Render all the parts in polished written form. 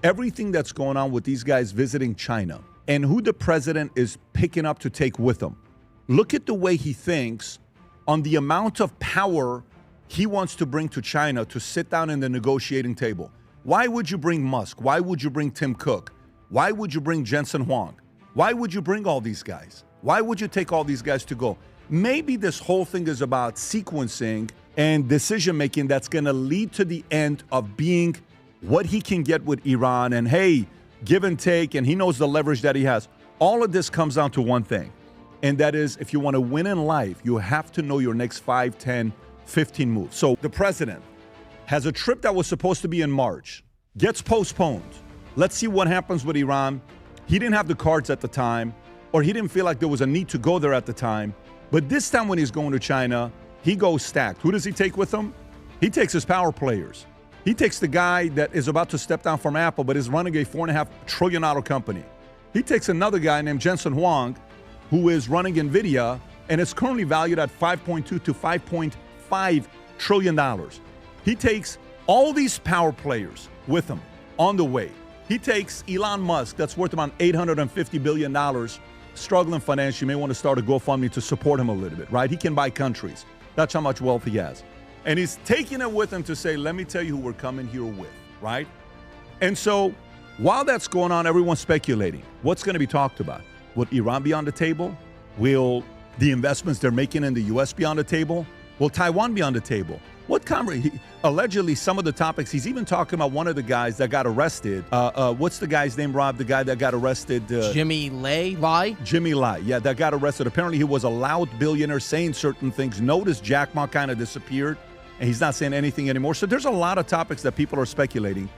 everything that's going on with these guys visiting China and who the president is picking up to take with him. Look at the way he thinks on the amount of power he wants to bring to China to sit down in the negotiating table. Why would you bring Musk? Why would you bring Tim Cook? Why would you bring Jensen Huang? Why would you bring all these guys? Why would you take all these guys to go? Maybe this whole thing is about sequencing and decision-making that's going to lead to the end of being what he can get with Iran and, hey, give and take, and he knows the leverage that he has. All of this comes down to one thing, and that is if you want to win in life, you have to know your next 5, 10, 15 moves. So the president has a trip that was supposed to be in March, gets postponed. Let's see what happens with Iran. He didn't have the cards at the time, or he didn't feel like there was a need to go there at the time. But this time when he's going to China, he goes stacked. Who does he take with him? He takes his power players. He takes the guy that is about to step down from Apple, but is running a $4.5 trillion company. He takes another guy named Jensen Huang, who is running Nvidia, and is currently valued at $5.2 to $5.5 trillion. He takes all these power players with him on the way. He takes Elon Musk, that's worth about $850 billion, struggling financially. You may want to start a GoFundMe to support him a little bit, right? He can buy countries. That's how much wealth he has. And he's taking it with him to say, let me tell you who we're coming here with, right? And so while that's going on, everyone's speculating. What's going to be talked about? Will Iran be on the table? Will the investments they're making in the U.S. be on the table? Will Taiwan be on the table? Allegedly, some of the topics, he's even talking about one of the guys that got arrested. What's the guy's name, Rob? The guy that got arrested? Jimmy Lai? Jimmy Lai, yeah, that got arrested. Apparently, he was a loud billionaire saying certain things. Notice Jack Ma kind of disappeared, and he's not saying anything anymore. So there's a lot of topics that people are speculating.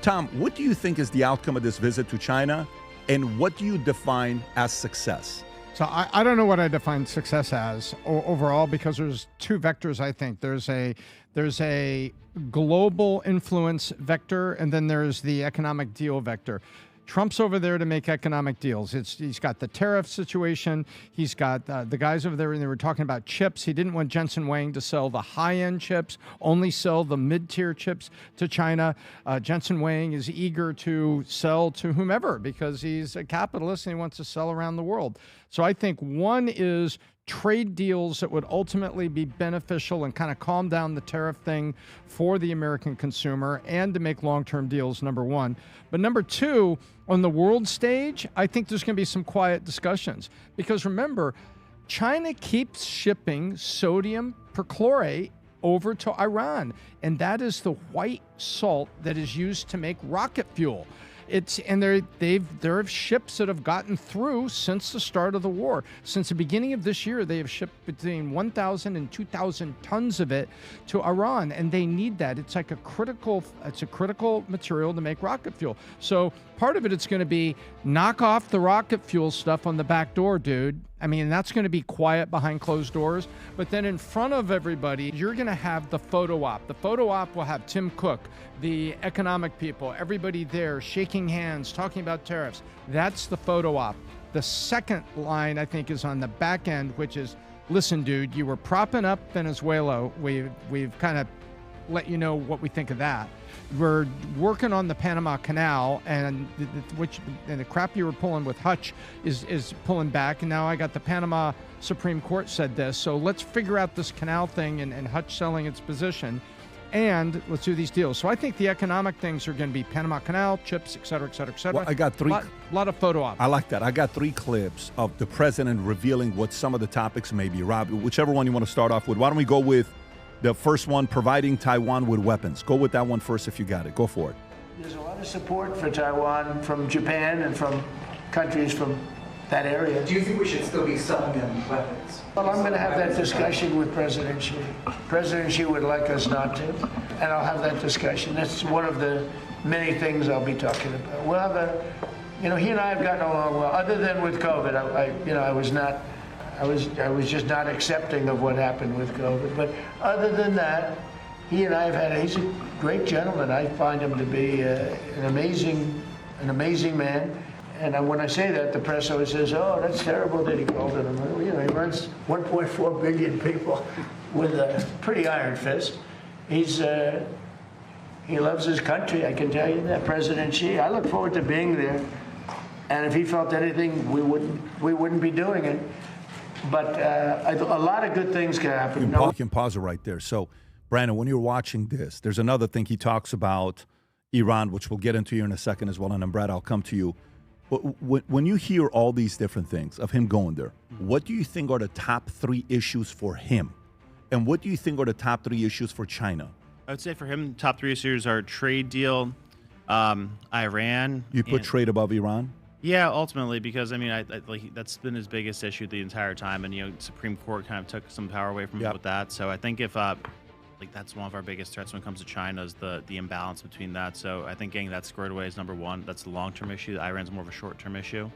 Tom, what do you think is the outcome of this visit to China, and what do you define as success? So I don't know what I define success as overall, because there's two vectors, I think. There's a global influence vector, and then there's the economic deal vector. Trump's over there to make economic deals. He's got the tariff situation. He's got the guys over there, and they were talking about chips. He didn't want Jensen Huang to sell the high-end chips, only sell the mid-tier chips to China. Jensen Huang is eager to sell to whomever because he's a capitalist and he wants to sell around the world. So I think one is trade deals that would ultimately be beneficial and kind of calm down the tariff thing for the American consumer and to make long-term deals, number one. But number two, on the world stage, I think there's going to be some quiet discussions. Because remember, China keeps shipping sodium perchlorate over to Iran, and that is the white salt that is used to make rocket fuel. There are ships that have gotten through since the start of the war. Since the beginning of this year, they have shipped between 1,000 and 2,000 tons of it to Iran, and they need that. It's a critical material to make rocket fuel. So part of it's going to be knock off the rocket fuel stuff on the back door, dude. I mean, that's going to be quiet behind closed doors. But then in front of everybody, you're going to have the photo op. The photo op will have Tim Cook, the economic people, everybody there shaking hands, talking about tariffs. That's the photo op. The second line, I think, is on the back end, which is, listen, dude, you were propping up Venezuela. We've kind of let you know what we think of that. We're working on the Panama Canal, and the crap you were pulling with Hutch is pulling back, and now I got the Panama Supreme Court said this, so let's figure out this canal thing and Hutch selling its position, and let's do these deals. So I think the economic things are going to be Panama Canal, chips, et cetera, et cetera, et cetera. Well, I got three. A lot of photo ops. I like that. I got 3 clips of the president revealing what some of the topics may be. Rob, whichever one you want to start off with. Why don't we go with the first one, providing Taiwan with weapons? Go with that one first if you got it. Go for it. There's a lot of support for Taiwan from Japan and from countries from that area. Do you think we should still be selling them weapons? Well, I'm going to have that discussion with President Xi. President Xi would like us not to, and I'll have that discussion. That's one of the many things I'll be talking about. We'll have he and I have gotten along well, other than with COVID. I was just not accepting of what happened with COVID. But other than that, he and I have he's a great gentleman. I find him to be an amazing man. And when I say that, the press always says, oh, that's terrible that he called it. He runs 1.4 billion people with a pretty iron fist. He's He loves his country, I can tell you that, President Xi. I look forward to being there. And if he felt anything, we wouldn't be doing it. But a lot of good things can happen. You can pause it right there. So, Brandon, when you're watching this, there's another thing he talks about Iran, which we'll get into here in a second as well. And then, Brad, I'll come to you. But when you hear all these different things of him going there, what do you think are the top 3 issues for him? And what do you think are the top 3 issues for China? I would say for him, top 3 issues are trade deal, Iran. You put trade above Iran? Yeah, ultimately, because I mean, that's been his biggest issue the entire time, and Supreme Court kind of took some power away from him with that. So I think if that's one of our biggest threats when it comes to China is the imbalance between that. So I think getting that squared away is number 1. That's the long-term issue. Iran's more of a short-term issue,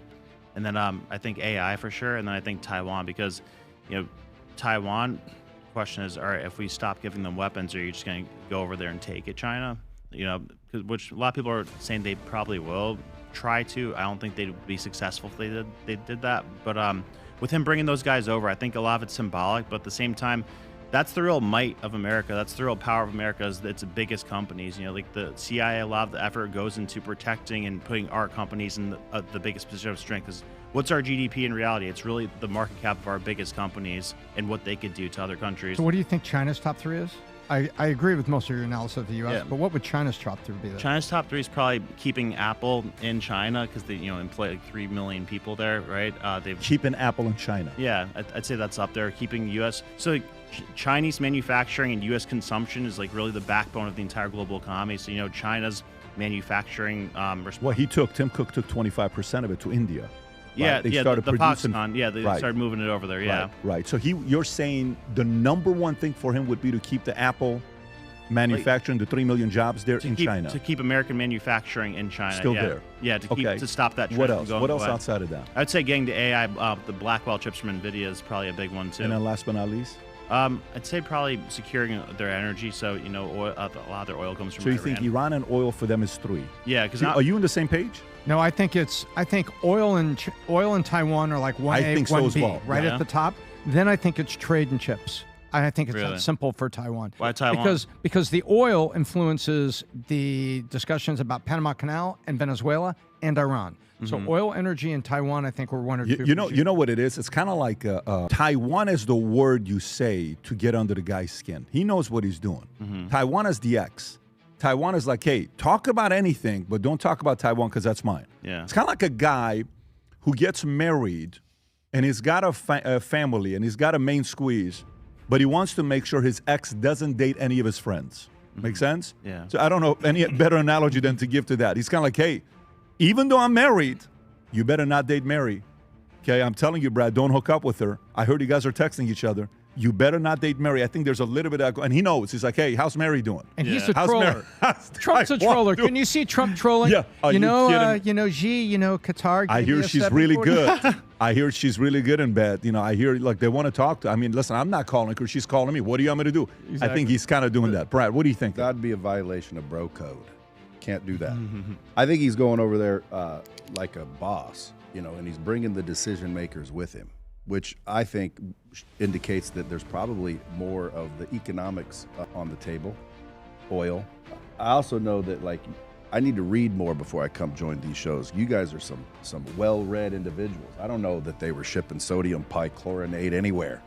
and then I think AI for sure, and then I think Taiwan because Taiwan. Question is, all right, if we stop giving them weapons, are you just going to go over there and take it, China? Which a lot of people are saying they probably will try to. I don't think they'd be successful if they did that. But with him bringing those guys over, I think a lot of it's symbolic. But at the same time, that's the real might of America. That's the real power of America. Is it's the biggest companies. Like the CIA, a lot of the effort goes into protecting and putting our companies in the biggest position of strength. Because what's our GDP in reality? It's really the market cap of our biggest companies and what they could do to other countries. So what do you think China's top 3 is? I agree with most of your analysis of the U.S., but what would China's top 3 be? Then? China's top 3 is probably keeping Apple in China because they employ like 3 million people there, right? Keeping Apple in China. Yeah, I'd say that's up there. Keeping U.S. So Chinese manufacturing and U.S. consumption is like really the backbone of the entire global economy. So China's manufacturing. Tim Cook took 25% of it to India. Yeah, right? They started the producing. Foxconn. Yeah, they started moving it over there. Yeah, right. So you're saying the number 1 thing for him would be to keep the Apple manufacturing, the 3 million jobs there in China. To keep American manufacturing in China. Still there. Yeah, to stop that trend What else? from going What else away. outside of that? I'd say getting to AI, the Blackwell chips from Nvidia is probably a big one too. And then last but not least? I'd say probably securing their energy. So a lot of their oil comes from. So you Iran. think Iran and oil for them is 3? Yeah, because are you on the same page? No, I think oil and Taiwan are like 1A, 1B, right at the top. Then I think it's trade and chips. I think it's that simple for Taiwan. Why Taiwan? Because the oil influences the discussions about Panama Canal and Venezuela and Iran. So oil, energy, and Taiwan, I think, were 1 or 2. You know what it is? It's kind of like Taiwan is the word you say to get under the guy's skin. He knows what he's doing. Taiwan is the X. Taiwan is like, hey, talk about anything, but don't talk about Taiwan because that's mine. Yeah. It's kind of like a guy who gets married and he's got a family and he's got a main squeeze, but he wants to make sure his ex doesn't date any of his friends. Make sense? Yeah. So I don't know any better analogy than to give to that. He's kind of like, hey, even though I'm married, you better not date Mary. Okay, I'm telling you, Brad, don't hook up with her. I heard you guys are texting each other. You better not date Mary. I think there's a little bit of, and he knows. He's like, hey, how's Mary doing? And he's a troller. Trump's a troller. Can you see Trump trolling? Yeah. Xi, Qatar. I hear she's really good. I hear she's really good in bed. I hear like they want to talk to. I mean, listen, I'm not calling her. She's calling me. What do you want me to do? Exactly. I think he's kind of doing that. Brad, what do you think? That'd be a violation of bro code. Can't do that. I think he's going over there like a boss, and he's bringing the decision makers with him, which I think indicates that there's probably more of the economics on the table, oil. I also know that I need to read more before I come join these shows. You guys are some well-read individuals. I don't know that they were shipping sodium pichlorinate anywhere.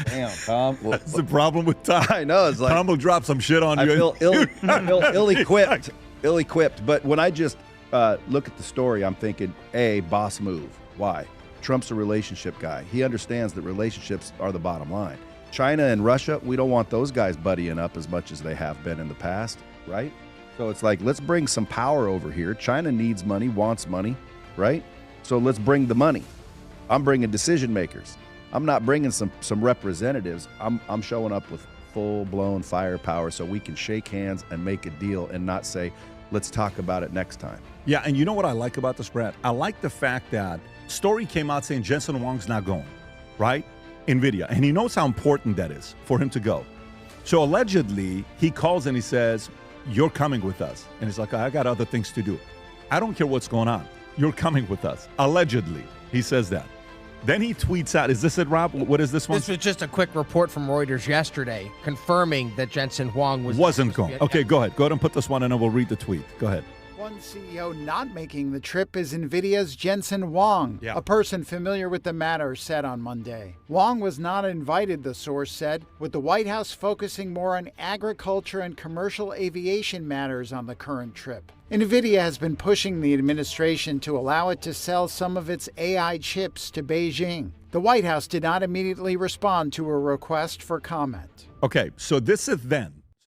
Damn, Tom. Well, that's the problem with Tom. I know. It's like Tom will drop some shit on you. I feel ill-equipped. Ill-equipped. But when I just look at the story, I'm thinking, A, boss move. Why? Trump's a relationship guy. He understands that relationships are the bottom line. China and Russia, we don't want those guys buddying up as much as they have been in the past, right? So it's like, let's bring some power over here. China needs money, wants money, right? So let's bring the money. I'm bringing decision makers. I'm not bringing some representatives. I'm showing up with full-blown firepower so we can shake hands and make a deal and not say, let's talk about it next time. Yeah, and you know what I like about this, Brad? I like the fact that story came out saying Jensen Huang's not going, right? Nvidia. And he knows how important that is for him to go. So allegedly, he calls and he says, you're coming with us. And he's like, I got other things to do. I don't care what's going on. You're coming with us. Allegedly, he says that. Then he tweets out, is this it, Rob? What is this one? This was just a quick report from Reuters yesterday confirming that Jensen Huang wasn't going. Okay, go ahead. Go ahead and put this one in and we'll read the tweet. Go ahead. One CEO not making the trip is Nvidia's Jensen Huang. Yeah. A person familiar with the matter said on Monday. Huang was not invited, the source said, with the White House focusing more on agriculture and commercial aviation matters on the current trip. Nvidia has been pushing the administration to allow it to sell some of its AI chips to Beijing. The White House did not immediately respond to a request for comment. Okay, so this event